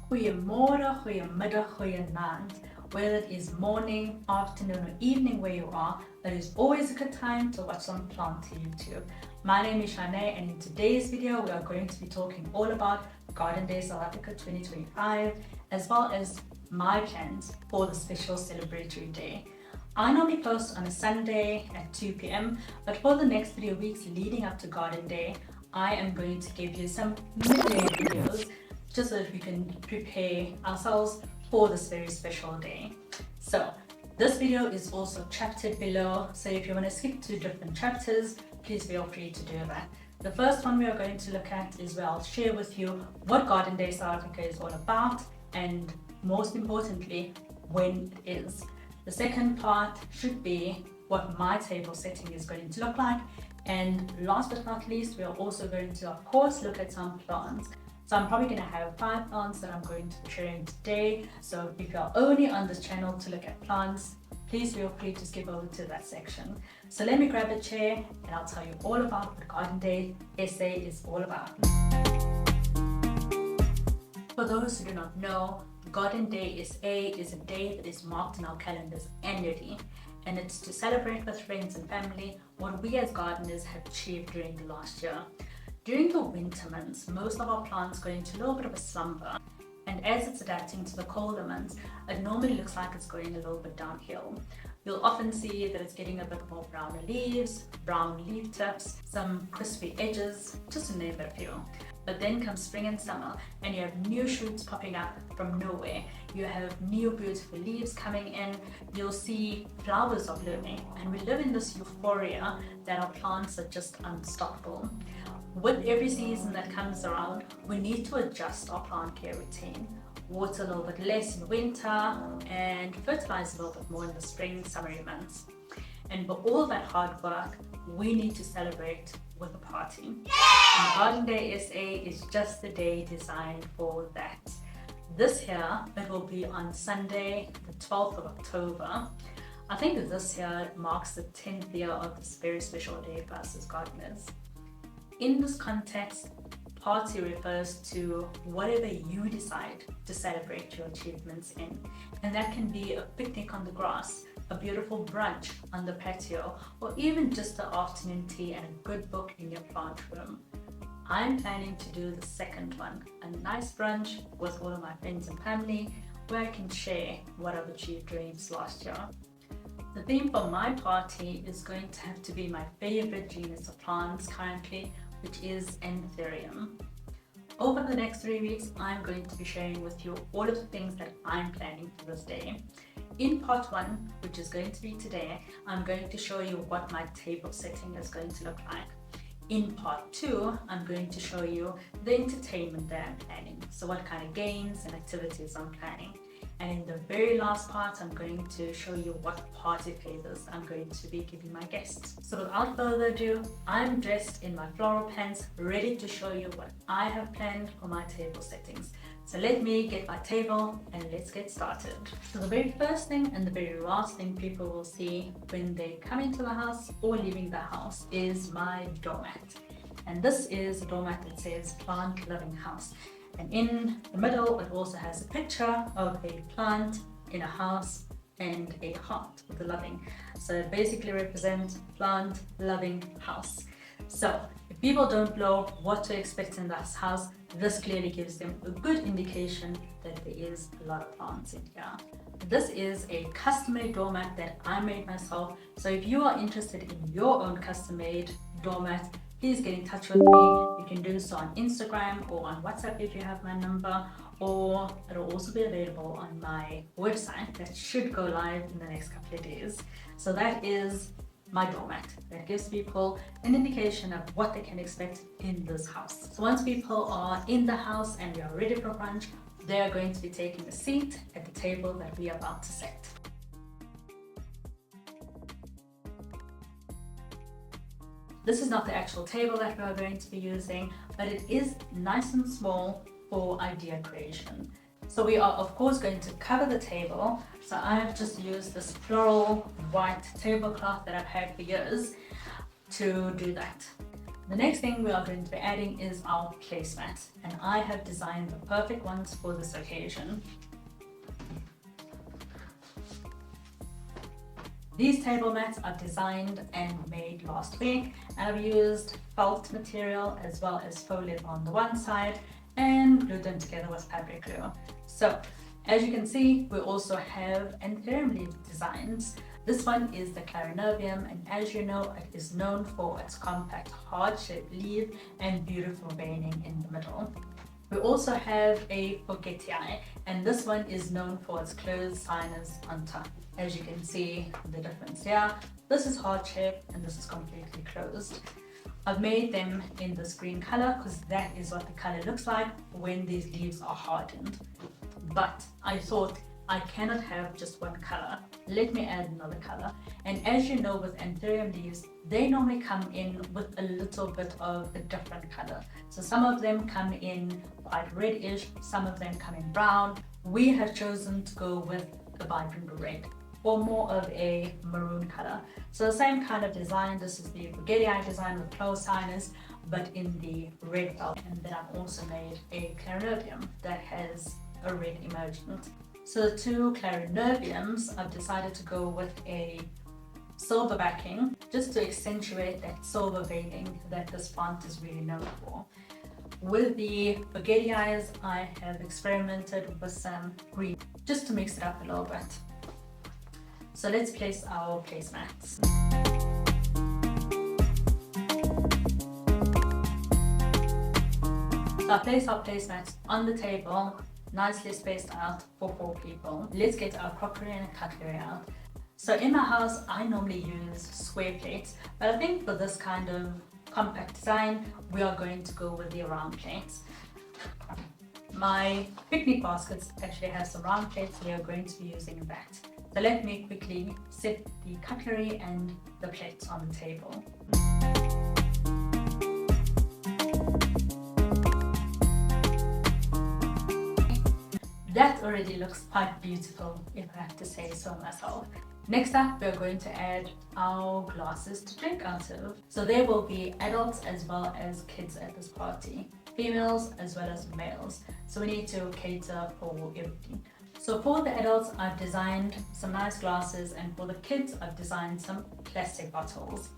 Goeiemorgen, goeiemiddag, goeienaand. Whether it is morning, afternoon or evening where you are, it is always a good time to watch some plant YouTube. My name is Shanae, and in today's video we are going to be talking all about Garden Day South Africa 2025 as well as my plans for the special celebratory day. I normally post on a Sunday at 2 p.m. but for the next 3 weeks leading up to Garden Day, I am going to give you some midday videos just so that we can prepare ourselves for this very special day. So this video is also chaptered below, so if you want to skip to different chapters, please feel free to do that. The first one we are going to look at is where I'll share with you what Garden Day South Africa is all about and most importantly, when it is. The second part should be what my table setting is going to look like, and last but not least, we are also going to of course look at some plants. So I'm probably going to have 5 plants that I'm going to be sharing today. So if you're only on this channel to look at plants, please feel free to skip over to that section. So let me grab a chair and I'll tell you all about what Garden Day SA is all about. For those who do not know, Garden Day SA is a day that is marked in our calendars annually, and it's to celebrate with friends and family what we as gardeners have achieved during the last year. During the winter months, most of our plants go into a little bit of a slumber, and as it's adapting to the colder months, it normally looks like it's going a little bit downhill. You'll often see that it's getting a bit more browner leaves, brown leaf tips, some crispy edges, just to name a few. But then comes spring and summer, and you have new shoots popping up from nowhere. You have new beautiful leaves coming in, you'll see flowers are blooming, and we live in this euphoria that our plants are just unstoppable. With every season that comes around, we need to adjust our plant care routine. Water a little bit less in winter and fertilize a little bit more in the spring, summery months. And for all that hard work, we need to celebrate with a party. And Garden Day SA is just the day designed for that. This year, it will be on Sunday, the 12th of October. I think this year marks the 10th year of this very special day for us as gardeners. In this context, party refers to whatever you decide to celebrate your achievements in. And that can be a picnic on the grass, a beautiful brunch on the patio, or even just an afternoon tea and a good book in your plant room. I'm planning to do the second one, a nice brunch with all of my friends and family where I can share what I've achieved during this last year. The theme for my party is going to have to be my favorite genus of plants currently, which is Anthurium. Over the next 3 weeks, I'm going to be sharing with you all of the things that I'm planning for this day. In part 1, which is going to be today, I'm going to show you what my table setting is going to look like. In part 2, I'm going to show you the entertainment that I'm planning, so what kind of games and activities I'm planning. And in the very last part, I'm going to show you what party favors I'm going to be giving my guests. So without further ado, I'm dressed in my floral pants, ready to show you what I have planned for my table settings. So let me get my table and let's get started. So the very first thing and the very last thing people will see when they come into the house or leaving the house is my doormat. And this is a doormat that says Plant Loving House. And in the middle, it also has a picture of a plant in a house and a heart with a loving. So it basically represents plant loving house. So if people don't know what to expect in this house, this clearly gives them a good indication that there is a lot of plants in here. This is a custom-made doormat that I made myself. So if you are interested in your own custom-made doormat, please get in touch with me. You can do so on Instagram or on WhatsApp if you have my number, or it'll also be available on my website that should go live in the next couple of days. So that is my doormat. That gives people an indication of what they can expect in this house. So once people are in the house and we are ready for brunch, they are going to be taking a seat at the table that we are about to set. This is not the actual table that we are going to be using, but it is nice and small for idea creation. So we are of course going to cover the table. So I have just used this floral white tablecloth that I've had for years to do that. The next thing we are going to be adding is our placemat, and I have designed the perfect ones for this occasion. These table mats are designed and made last week, and I've used felt material as well as faux leather on the one side and glued them together with fabric glue. So as you can see, we also have Anthurium leaf designs. This one is the Clarinervium, and as you know, it is known for its compact heart-shaped leaf and beautiful veining in the middle. We also have a Forgetii, and this one is known for its closed sinus on top. As you can see the difference here, this is heart-shaped and this is completely closed. I've made them in this green color because that is what the color looks like when these leaves are hardened. But I thought I cannot have just one color. Let me add another color. And as you know, with Anthurium leaves, they normally come in with a little bit of a different color. So some of them come in quite reddish, some of them come in brown. We have chosen to go with a vibrant red, or more of a maroon color. So the same kind of design. This is the Forgetii design with closed sinus, but in the red felt. And then I've also made a Clarinervium that has a red emergent. So the two Clarinerviums, I've decided to go with a silver backing just to accentuate that silver veining that this plant is really known for. With the Forgetiis, I have experimented with some green just to mix it up a little bit. So let's place our placemats. So I place our placemats on the table, nicely spaced out for 4 people. Let's get our crockery and cutlery out. So in my house, I normally use square plates, but I think for this kind of compact design, we are going to go with the round plates. My picnic baskets actually have some round plates, so we are going to be using that. So let me quickly set the cutlery and the plates on the table. That already looks quite beautiful, if I have to say so myself. Next up, we're going to add our glasses to drink out of. So there will be adults as well as kids at this party, females as well as males. So we need to cater for everything. So for the adults, I've designed some nice glasses, and for the kids, I've designed some plastic bottles.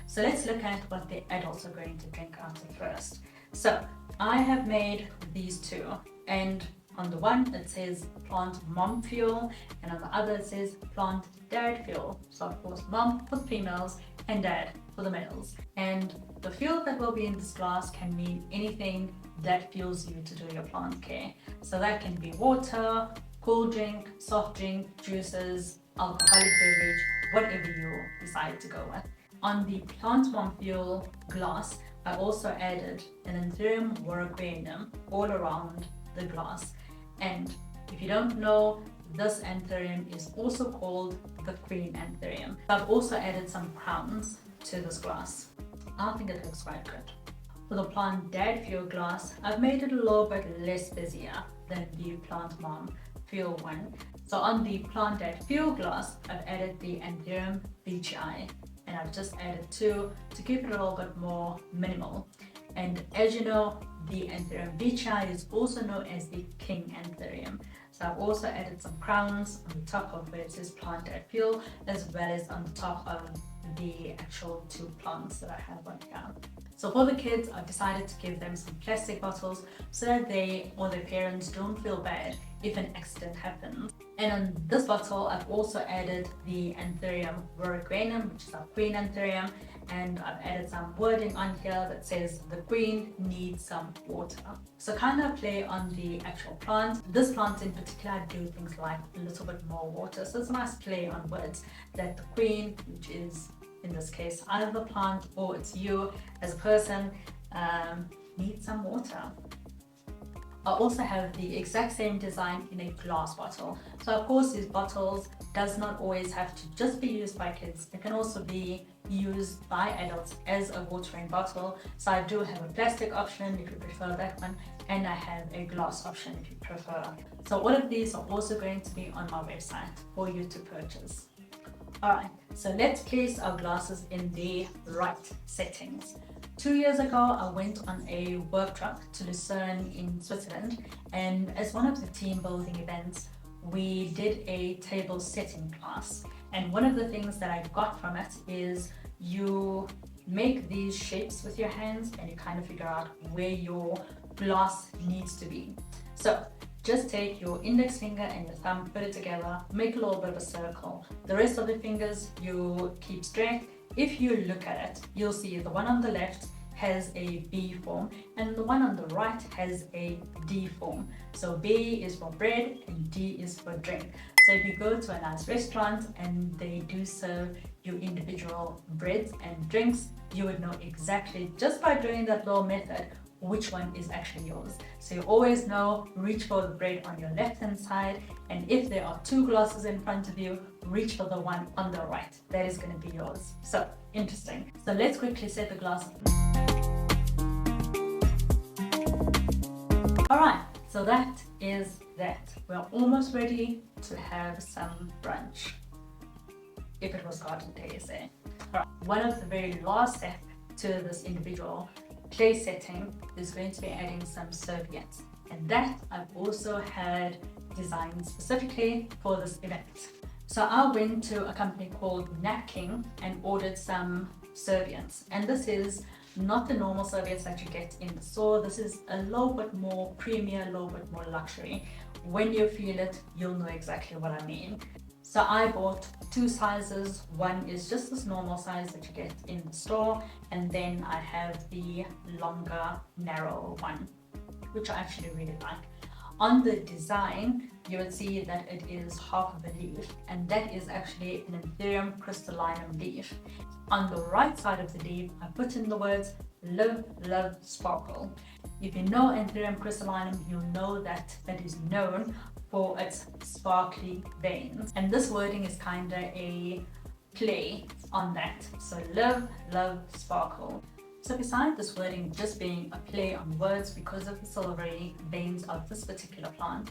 So let's look at what the adults are going to drink out of first. So I have made these two, and on the one it says plant mom fuel, and on the other it says plant dad fuel. So of course mom for the females and dad for the males. And the fuel that will be in this glass can mean anything that fuels you to do your plant care. So that can be water, cool drink, soft drink, juices, alcoholic beverage, whatever you decide to go with. On the plant mom fuel glass, I also added an Anthurium warocqueanum all around the glass. And if you don't know, this Anthurium is also called the Queen Anthurium. I've also added some crowns to this glass. I think it looks quite good. For the plant dad fuel glass, I've made it a little bit less busier than the plant mom fuel one. So on the plant dad fuel glass, I've added the Anthurium veitchii, and I've just added 2 to keep it a little bit more minimal. And as you know, the Anthurium veitchii is also known as the King Anthurium. So I've also added some crowns on the top of where it says plant dad fuel, as well as on the top of the actual 2 plants that I have on here. So for the kids, I've decided to give them some plastic bottles so that they or their parents don't feel bad if an accident happens. And on this bottle, I've also added the Anthurium warocqueanum, which is our Queen Anthurium, and I've added some wording on here that says the Queen needs some water. So kind of play on the actual plant. This plant in particular, I do things like a little bit more water. So it's a nice play on words that the Queen, which is in this case either the plant or it's you as a person, needs some water. I also have the exact same design in a glass bottle. So of course these bottles does not always have to just be used by kids. It can also be used by adults as a watering bottle. So I do have a plastic option if you prefer that one, and I have a glass option if you prefer. So all of these are also going to be on my website for you to purchase. Alright, so let's place our glasses in the right settings. 2 years ago, I went on a workshop to Lucerne in Switzerland, and as one of the team building events, we did a table setting class. And one of the things that I got from it is you make these shapes with your hands and you kind of figure out where your glass needs to be. So just take your index finger and your thumb, put it together, make a little bit of a circle. The rest of the fingers you keep straight. If you look at it, you'll see the one on the left has a B form and the one on the right has a D form. So B is for bread and D is for drink. So if you go to a nice restaurant and they do serve you individual breads and drinks, you would know exactly just by doing that little method which one is actually yours. So you always know, reach for the bread on your left hand side, and if there are two glasses in front of you, reach for the one on the right. That is going to be yours. So interesting. So let's quickly set the glass. Alright, so that is that. We're almost ready to have some brunch. If it was GardenDaySA. Alright, one of the very last steps to this individual clay setting is going to be adding some serviettes, and that I've also had designed specifically for this event. So I went to a company called Napkin and ordered some serviettes, and this is not the normal serviettes that you get in the store. This is a little bit more premium, a little bit more luxury. When you feel it, you'll know exactly what I mean. So I bought two sizes. One is just this normal size that you get in the store, and then I have the longer, narrow one, which I actually really like. On the design, you would see that it is half of a leaf, and that is actually an Anthurium crystallinum leaf. On the right side of the leaf, I put in the words live, love, sparkle. If you know Anthurium crystallinum, you'll know that it is known for its sparkly veins, and this wording is kind of a play on that. So live, love, sparkle. So besides this wording just being a play on words because of the silvery veins of this particular plant,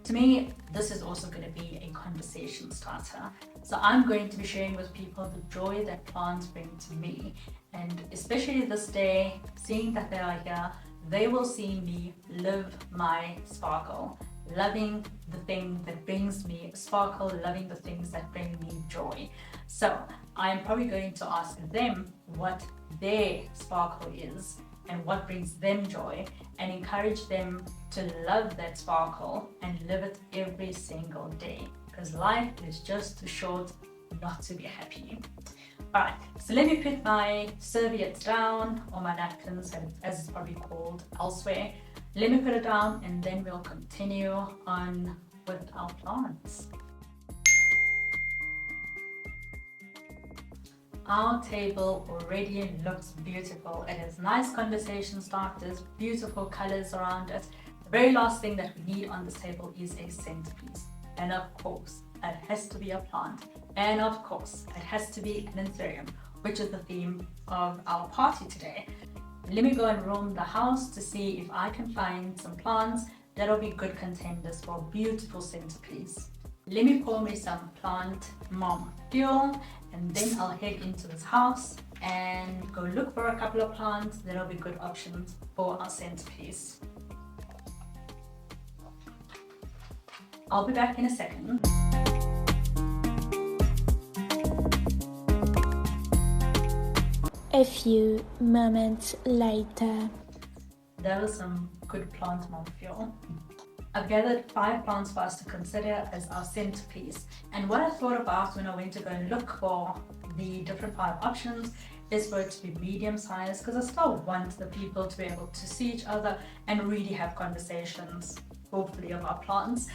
to me this is also going to be a conversation starter. So I'm going to be sharing with people the joy that plants bring to me, and especially this day, seeing that they are here, they will see me live my sparkle, loving the thing that brings me sparkle, loving the things that bring me joy. So I'm probably going to ask them what their sparkle is and what brings them joy, and encourage them to love that sparkle and live it every single day, because life is just too short not to be happy. Alright, so let me put my serviettes down, or my napkins as it's probably called elsewhere. Let me put it down and then we'll continue on with our plants. Our table already looks beautiful. It has nice conversation starters, beautiful colors around it. The very last thing that we need on this table is a centerpiece. And of course, it has to be a plant. And of course, it has to be an Anthurium, which is the theme of our party today. Let me go and roam the house to see if I can find some plants that'll be good contenders for a beautiful centerpiece. Let me pour me some plant mom fuel, and then I'll head into this house and go look for a couple of plants that'll be good options for our centerpiece. I'll be back in a second. A few moments later. That was some good plant mom fuel. I've gathered 5 plants for us to consider as our centerpiece, and what I thought about when I went to go and look for the different 5 options is for it to be medium sized, because I still want the people to be able to see each other and really have conversations, hopefully, about plants.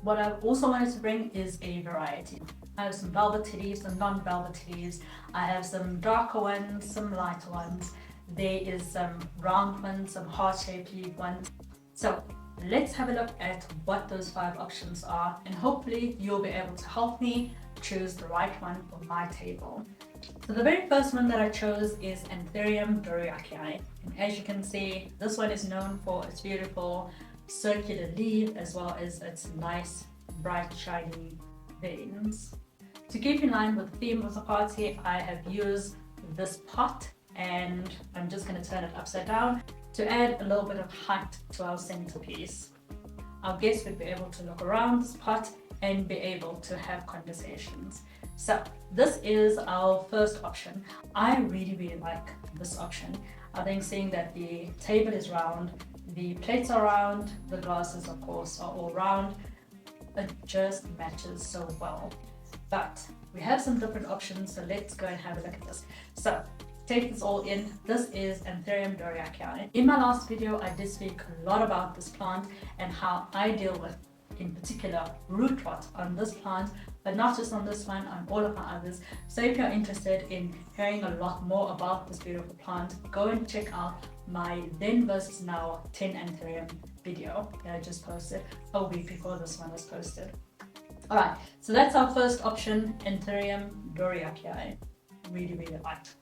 What I also wanted to bring is a variety. I have some velvety leaves, some non-velvety leaves. I have some darker ones, some lighter ones. There is some round ones, some heart-shaped leaf ones. So let's have a look at what those 5 options are, and hopefully you'll be able to help me choose the right one for my table. So the very first one that I chose is Anthurium dorayakii. And as you can see, this one is known for its beautiful circular leaf as well as its nice bright shiny veins. To keep in line with the theme of the party, I have used this pot and I'm just going to turn it upside down to add a little bit of height to our centerpiece. Our guests would be able to look around this pot and be able to have conversations. So this is our first option. I really like this option. I think seeing that the table is round, the plates are round, the glasses of course are all round, it just matches so well. But we have some different options, so let's go and have a look at this. So take this all in. This is Anthurium doriakii. In my last video, I did speak a lot about this plant and how I deal with, in particular, root rot on this plant, but not just on this one, on all of my others. So if you're interested in hearing a lot more about this beautiful plant, go and check out my then versus now 10 Anthurium video that I just posted a week before this one was posted. Alright, so that's our first option, Anthurium doriakii. Really liked.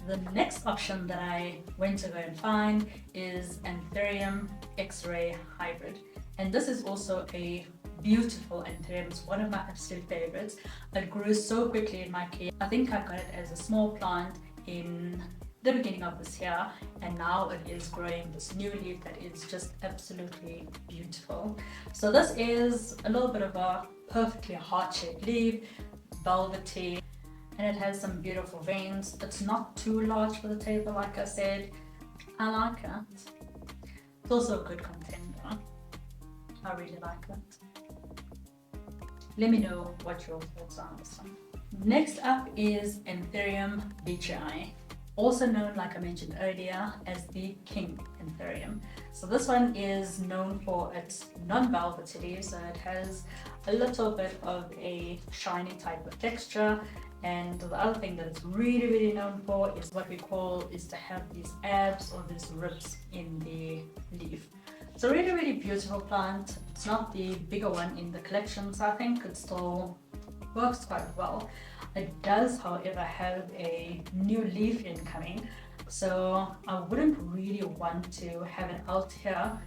The next option that I went to go and find is Anthurium X-ray hybrid. And this is also a beautiful Anthurium. It's one of my absolute favorites. It grew so quickly in my cave. I think I got it as a small plant in the beginning of this year, and now it is growing this new leaf that is just absolutely beautiful. So this is a little bit of a perfectly heart-shaped leaf, velvety, and it has some beautiful veins. It's not too large for the table, like I said. I like it. It's also a good contender. I really like it. Let me know what your thoughts are on this one. Next up is Anthurium beechii, also known, like I mentioned earlier, as the king Anthurium. So this one is known for its non-velvety leaves, so it has a little bit of a shiny type of texture. And the other thing that it's really known for is what we call is to have these abs or these ribs in the leaf. It's a really beautiful plant. It's not the bigger one in the collection, so I think it still works quite well. It does, however, have a new leaf incoming, so I wouldn't really want to have it out here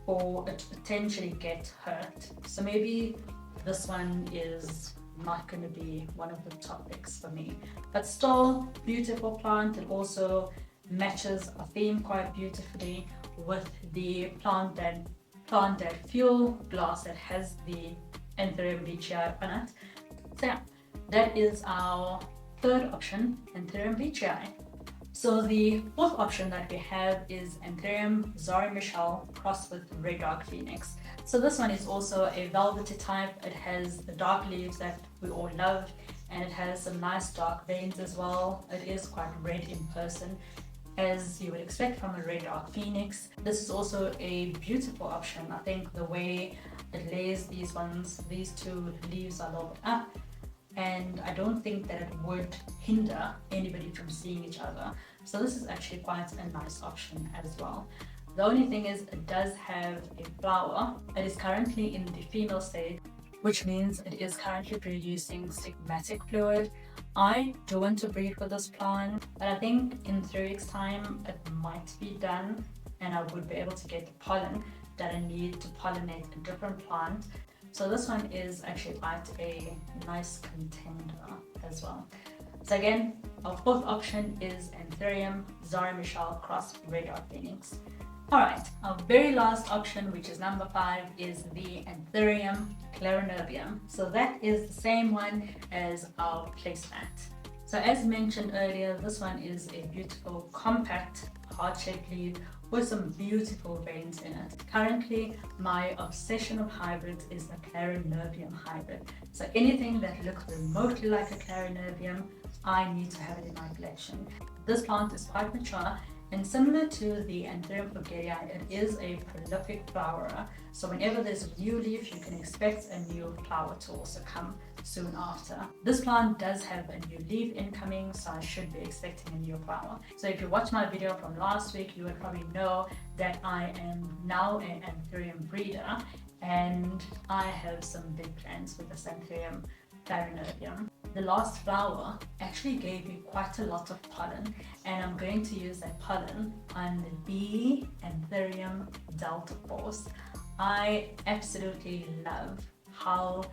for it to potentially get hurt. So maybe this one is not going to be one of the top picks for me, but still beautiful plant. It also matches a theme quite beautifully with the plant that fuel glass that has the Anthurium beechii on it. So yeah, that is our third option, Anthurium beechii. So the fourth option that we have is Anthurium Zari Michelle crossed with Red Dark Phoenix. So this one is also a velvety type. It has the dark leaves that we all love, and it has some nice dark veins as well. It is quite red in person, as you would expect from a Red Dark Phoenix. This is also a beautiful option. I think the way it lays these two leaves are a little bit up, and I don't think that it would hinder anybody from seeing each other. So this is actually quite a nice option as well. The only thing is it does have a flower. It is currently in the female stage, which means it is currently producing stigmatic fluid. I do want to breed for this plant, but I think in 3 weeks time it might be done and I would be able to get the pollen that I need to pollinate a different plant. So this one is actually quite a nice contender as well. So again, our fourth option is Anthurium Zari Michelle cross Red Dark Phoenix. Alright, our very last option, which is number 5, is the Anthurium clarinerbium. So that is the same one as our placemat. So as mentioned earlier, this one is a beautiful, compact, heart-shaped leaf with some beautiful veins in it. Currently, my obsession of hybrids is the clarinerbium hybrid. So anything that looks remotely like a clarinerbium, I need to have it in my collection. This plant is quite mature, and similar to the Anthurium florgerii, it is a prolific flowerer. So whenever there's a new leaf, you can expect a new flower to also come soon after. This plant does have a new leaf incoming, so I should be expecting a new flower. So if you watched my video from last week, you would probably know that I am now an Anthurium breeder, and I have some big plans with this Anthurium clarinerbium. The last flower actually gave me quite a lot of pollen, and I'm going to use that pollen on the Anthurium delta force. I absolutely love how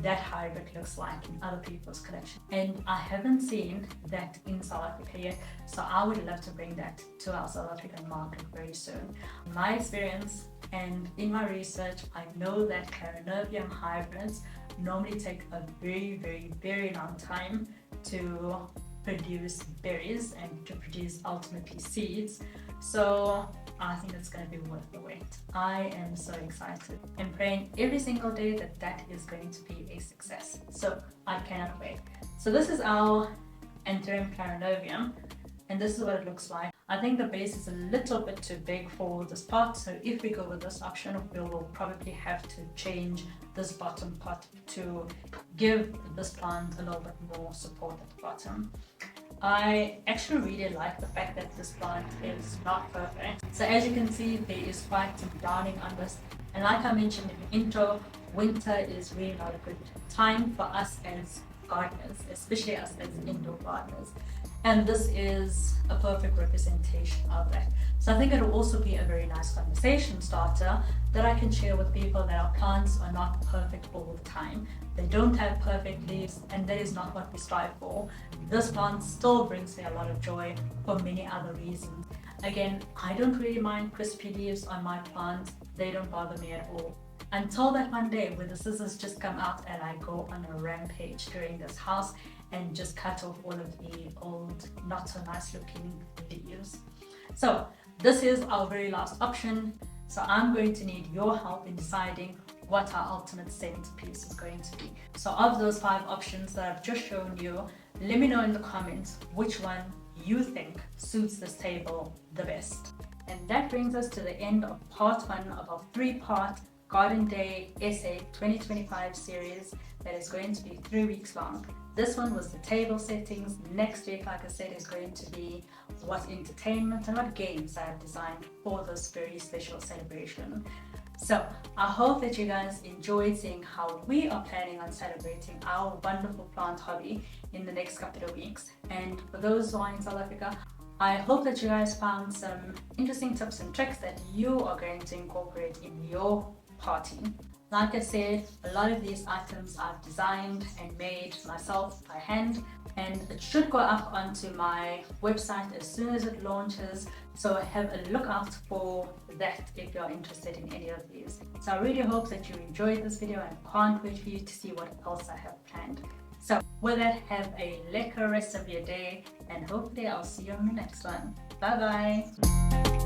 that hybrid looks like in other people's collection. And I haven't seen that in South Africa yet, so I would love to bring that to our South African market very soon. In my experience and in my research, I know that Carenavium hybrids normally take a very long time to produce berries and to produce ultimately seeds. So I think it's going to be worth the wait. I am so excited and praying every single day that that is going to be a success. So I cannot wait. So this is our Anthurium Carenavium, and this is what it looks like. I think the base is a little bit too big for this pot, so if we go with this option, we will probably have to change this bottom pot to give this plant a little bit more support at the bottom. I actually really like the fact that this plant is not perfect. So as you can see, there is quite some downing on this, and like I mentioned in the intro, winter is really not a good time for us as gardeners, especially us as indoor gardeners. And this is a perfect representation of that. So I think it'll also be a very nice conversation starter that I can share with people that our plants are not perfect all the time. They don't have perfect leaves, and that is not what we strive for. This plant still brings me a lot of joy for many other reasons. Again, I don't really mind crispy leaves on my plants. They don't bother me at all. Until that one day where the scissors just come out and I go on a rampage during this house and just cut off all of the old, not so nice looking leaves. So this is our very last option. So I'm going to need your help in deciding what our ultimate centerpiece is going to be. So of those 5 options that I've just shown you, let me know in the comments which one you think suits this table the best. And that brings us to the end of part 1 of our 3-part GardenDaySA 2025 series that is going to be 3 weeks long. This one was the table settings. Next week, like I said, is going to be what entertainment and what games I have designed for this very special celebration. So I hope that you guys enjoyed seeing how we are planning on celebrating our wonderful plant hobby in the next couple of weeks. And for those who are in South Africa, I hope that you guys found some interesting tips and tricks that you are going to incorporate in your party. Like I said, a lot of these items I've designed and made myself by hand, and it should go up onto my website as soon as it launches, so have a look out for that if you're interested in any of these. So I really hope that you enjoyed this video and can't wait for you to see what else I have planned. So with that, have a lekker rest of your day, and hopefully I'll see you on the next one. Bye bye!